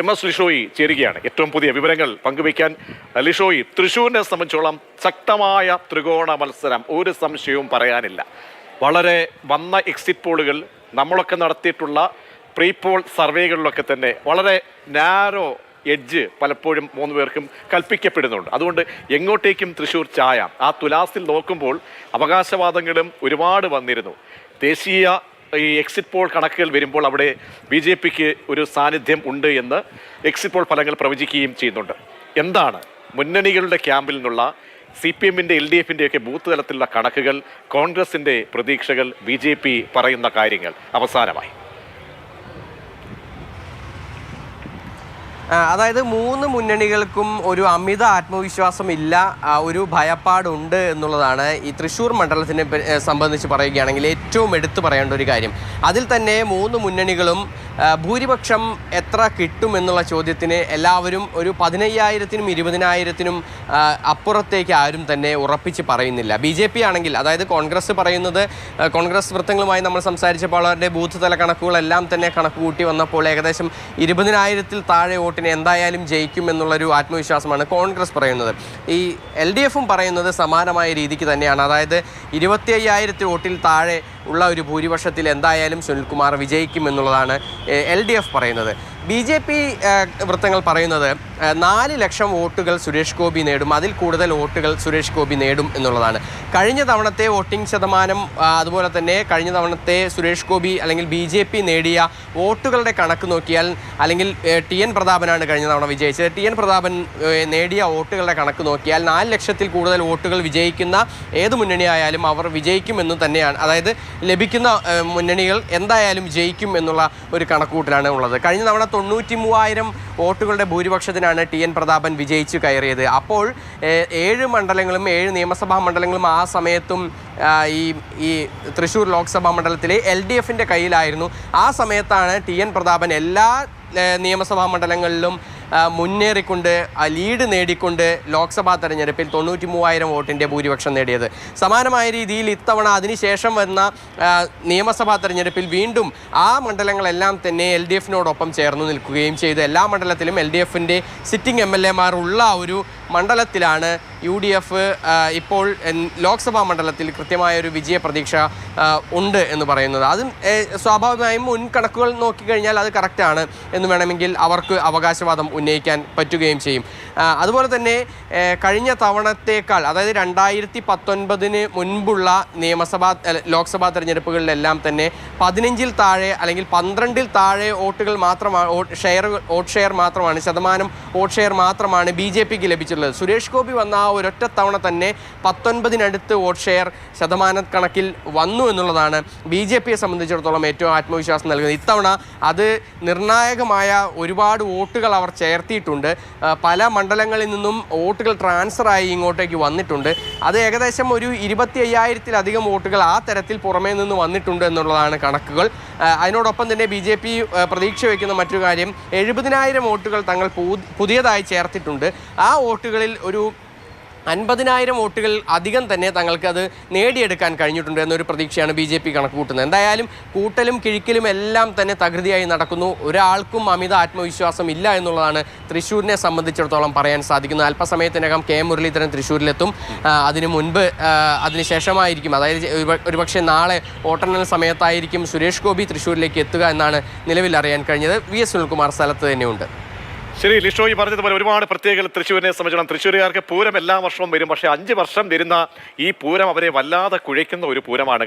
MS Lishoy ചേരുകയാണ് ഏറ്റവും പുതിയ വിവരങ്ങൾ പങ്കുവയ്ക്കാൻ. ലിഷോയി, തൃശ്ശൂരിനെ സംബന്ധിച്ചോളം ശക്തമായ ത്രികോണ മത്സരം, ഒരു സംശയവും പറയാനില്ല. വളരെ വന്ന എക്സിറ്റ് പോളുകൾ, നമ്മളൊക്കെ നടത്തിയിട്ടുള്ള പ്രീ പോൾ സർവേകളിലൊക്കെ തന്നെ വളരെ നാരോ എഡ്ജ് പലപ്പോഴും മൂന്ന് പേർക്കും കൽപ്പിക്കപ്പെടുന്നുണ്ട്. അതുകൊണ്ട് എങ്ങോട്ടേക്കും തൃശ്ശൂർ ചായ. ആ തുലാസിൽ നോക്കുമ്പോൾ അവകാശവാദങ്ങളും ഒരുപാട് വന്നിരുന്നു. ദേശീയ ഈ എക്സിറ്റ് പോൾ കണക്കുകൾ വരുമ്പോൾ അവിടെ BJPക്ക് ഒരു സാന്നിധ്യം ഉണ്ട് എന്ന് എക്സിറ്റ് പോൾ ഫലങ്ങൾ പ്രവചിക്കുകയും ചെയ്യുന്നുണ്ട്. എന്താണ് മുന്നണികളുടെ ക്യാമ്പിൽ നിന്നുള്ള CPMന്റെ LDFന്റെ ഒക്കെ ബൂത്ത് തലത്തിലുള്ള കണക്കുകൾ, കോൺഗ്രസിന്റെ പ്രതീക്ഷകൾ, BJP പറയുന്ന കാര്യങ്ങൾ? അവസാനമായി അതായത് മൂന്ന് മുന്നണികൾക്കും ഒരു അമിത ആത്മവിശ്വാസം ഇല്ല, ഒരു ഭയപ്പാടുണ്ട് എന്നുള്ളതാണ് ഈ തൃശ്ശൂർ മണ്ഡലത്തിനെ സംബന്ധിച്ച് പറയുകയാണെങ്കിൽ ഏറ്റവും എടുത്തു പറയേണ്ട ഒരു കാര്യം. അതിൽ തന്നെ മൂന്ന് മുന്നണികളും ഭൂരിപക്ഷം എത്ര കിട്ടും എന്നുള്ള ചോദ്യത്തിന് എല്ലാവരും ഒരു 15,000-നും 20,000-നും അപ്പുറത്തേക്ക് ആരും തന്നെ ഉറപ്പിച്ച് പറയുന്നില്ല. BJP ആണെങ്കിൽ, അതായത് കോൺഗ്രസ് പറയുന്നത്, കോൺഗ്രസ് വൃത്തങ്ങളുമായി നമ്മൾ സംസാരിച്ചപ്പോൾ അവരുടെ ബൂത്ത് തല കണക്കുകളെല്ലാം തന്നെ കണക്ക് കൂട്ടി വന്നപ്പോൾ ഏകദേശം 20,000-ൽ താഴെ വോട്ടിന് എന്തായാലും ജയിക്കും എന്നുള്ളൊരു ആത്മവിശ്വാസമാണ് കോൺഗ്രസ് പറയുന്നത്. ഈ LDFും പറയുന്നത് സമാനമായ രീതിക്ക് തന്നെയാണ്. അതായത് 25,000 വോട്ടിൽ താഴെ ഉള്ള ഒരു ഭൂരിപക്ഷത്തിൽ എന്തായാലും സുനിൽകുമാർ വിജയിക്കും എന്നുള്ളതാണ് LDF പറയുന്നത്. BJP വൃത്തങ്ങൾ പറയുന്നത് 4 ലക്ഷം വോട്ടുകൾ സുരേഷ് ഗോപി നേടും, അതിൽ കൂടുതൽ വോട്ടുകൾ സുരേഷ് ഗോപി നേടും എന്നുള്ളതാണ്. കഴിഞ്ഞ തവണത്തെ വോട്ടിംഗ് ശതമാനം, അതുപോലെ തന്നെ കഴിഞ്ഞ തവണത്തെ സുരേഷ് ഗോപി അല്ലെങ്കിൽ BJP നേടിയ വോട്ടുകളുടെ കണക്ക് നോക്കിയാൽ, അല്ലെങ്കിൽ TN പ്രതാപനാണ് കഴിഞ്ഞ തവണ വിജയിച്ചത്, TN പ്രതാപൻ നേടിയ വോട്ടുകളുടെ കണക്ക് നോക്കിയാൽ 4 ലക്ഷത്തിൽ കൂടുതൽ വോട്ടുകൾ വിജയിക്കുന്ന ഏത് മുന്നണിയായാലും അവർ വിജയിക്കുമെന്ന് തന്നെയാണ്. അതായത് ലഭിക്കുന്ന മുന്നണികൾ എന്തായാലും ജയിക്കും എന്നുള്ള ഒരു കണക്കുകൂട്ടലാണ് ഉള്ളത്. കഴിഞ്ഞ തവണ 93,000 വോട്ടുകളുടെ ഭൂരിപക്ഷത്തിനാണ് TN പ്രതാപൻ വിജയിച്ചു കയറിയത്. അപ്പോൾ 7 മണ്ഡലങ്ങളും 7 നിയമസഭാ മണ്ഡലങ്ങളും ആ സമയത്തും ഈ തൃശ്ശൂർ ലോക്സഭാ മണ്ഡലത്തിലെ LDFന്റെ കയ്യിലായിരുന്നു. ആ സമയത്താണ് TN പ്രതാപൻ എല്ലാ നിയമസഭാ മണ്ഡലങ്ങളിലും മുന്നേറിക്കൊണ്ട് ലീഡ് നേടിക്കൊണ്ട് ലോക്സഭാ തെരഞ്ഞെടുപ്പിൽ 93,000 വോട്ടിൻ്റെ ഭൂരിപക്ഷം നേടിയത്. സമാനമായ രീതിയിൽ ഇത്തവണ അതിനുശേഷം വന്ന നിയമസഭാ തെരഞ്ഞെടുപ്പിൽ വീണ്ടും ആ മണ്ഡലങ്ങളെല്ലാം തന്നെ LDFനോടൊപ്പം ചേർന്ന് നിൽക്കുകയും ചെയ്തു. എല്ലാ മണ്ഡലത്തിലും LDFൻ്റെ സിറ്റിംഗ് MLAമാർ ഉള്ള ഒരു മണ്ഡലത്തിലാണ് UDF ഇപ്പോൾ ലോക്സഭാ മണ്ഡലത്തിൽ കൃത്യമായൊരു വിജയ പ്രതീക്ഷ ഉണ്ട് എന്ന് പറയുന്നത്. അതും സ്വാഭാവികമായും മുൻകണക്കുകൾ നോക്കിക്കഴിഞ്ഞാൽ അത് കറക്റ്റാണ് എന്ന് വേണമെങ്കിൽ അവർക്ക് അവകാശവാദം ഉന്നയിക്കാൻ പറ്റുകയും ചെയ്യും. അതുപോലെ തന്നെ കഴിഞ്ഞ തവണത്തേക്കാൾ, അതായത് 2019 മുൻപുള്ള ലോക്സഭാ തെരഞ്ഞെടുപ്പുകളിലെല്ലാം തന്നെ 15-ൽ താഴെ അല്ലെങ്കിൽ 12-ൽ താഴെ വോട്ടുകൾ മാത്രമാണ്, വോട്ട് ഷെയർ മാത്രമാണ്, ശതമാനം വോട്ട് ഷെയർ മാത്രമാണ് BJPക്ക് ലഭിച്ചിട്ടുള്ളത്. സുരേഷ് ഗോപി വന്ന ആ ഒരൊറ്റ തവണ തന്നെ 19-നടുത്ത് വോട്ട് ഷെയർ ശതമാന കണക്കിൽ വന്നു എന്നുള്ളതാണ് BJPയെ സംബന്ധിച്ചിടത്തോളം ഏറ്റവും ആത്മവിശ്വാസം നൽകുന്നത്. ഇത്തവണ അത് നിർണായകമായ ഒരുപാട് വോട്ടുകൾ അവർ ചേർത്തിയിട്ടുണ്ട്. പല മണ്ഡലങ്ങളിൽ നിന്നും വോട്ടുകൾ ട്രാൻസ്ഫറായി ഇങ്ങോട്ടേക്ക് വന്നിട്ടുണ്ട്. അത് ഏകദേശം ഒരു 25,000-ലധികം വോട്ടുകൾ ആ തരത്തിൽ പുറമേ നിന്ന് വന്നിട്ടുണ്ട് എന്നുള്ളതാണ് കണക്കുകൾ. അതിനോടൊപ്പം തന്നെ BJP പ്രതീക്ഷ വയ്ക്കുന്ന മറ്റൊരു കാര്യം, 70,000 വോട്ടുകൾ തങ്ങൾ പുതിയതായി ചേർത്തിട്ടുണ്ട്. ആ വോട്ടുകളിൽ ഒരു 50,000 വോട്ടുകൾ അധികം തന്നെ തങ്ങൾക്ക് അത് നേടിയെടുക്കാൻ കഴിഞ്ഞിട്ടുണ്ട് എന്നൊരു പ്രതീക്ഷയാണ് BJP കണക്ക് കൂട്ടുന്നത്. എന്തായാലും കൂട്ടലും കിഴിക്കലും എല്ലാം തന്നെ തകൃതിയായി നടക്കുന്നു. ഒരാൾക്കും അമിത ആത്മവിശ്വാസം ഇല്ല എന്നുള്ളതാണ് തൃശ്ശൂരിനെ സംബന്ധിച്ചിടത്തോളം പറയാൻ സാധിക്കുന്നത്. അല്പസമയത്തിനകം KM മുരളീധരൻ തൃശ്ശൂരിലെത്തും. അതിനു മുൻപ് അതിനുശേഷമായിരിക്കും, അതായത് ഒരുപക്ഷെ നാളെ വോട്ടെണ്ണൽ സമയത്തായിരിക്കും സുരേഷ് ഗോപി തൃശ്ശൂരിലേക്ക് എത്തുക എന്നാണ് നിലവിൽ അറിയാൻ കഴിഞ്ഞത്. VS സുനിൽകുമാർ സ്ഥലത്ത് തന്നെയുണ്ട്. ശരി, ലിഷോയി പറഞ്ഞതുപോലെ ഒരുപാട് പ്രത്യേകതകൾ തൃശ്ശൂരിനെ സംബന്ധിച്ചിടത്തോളം. തൃശ്ശൂരുകാർക്ക് പൂരം എല്ലാ വർഷവും വരും, പക്ഷേ 5 വർഷം വരുന്ന ഈ പൂരം അവരെ വല്ലാതെ കുഴയ്ക്കുന്ന ഒരു പൂരമാണ്.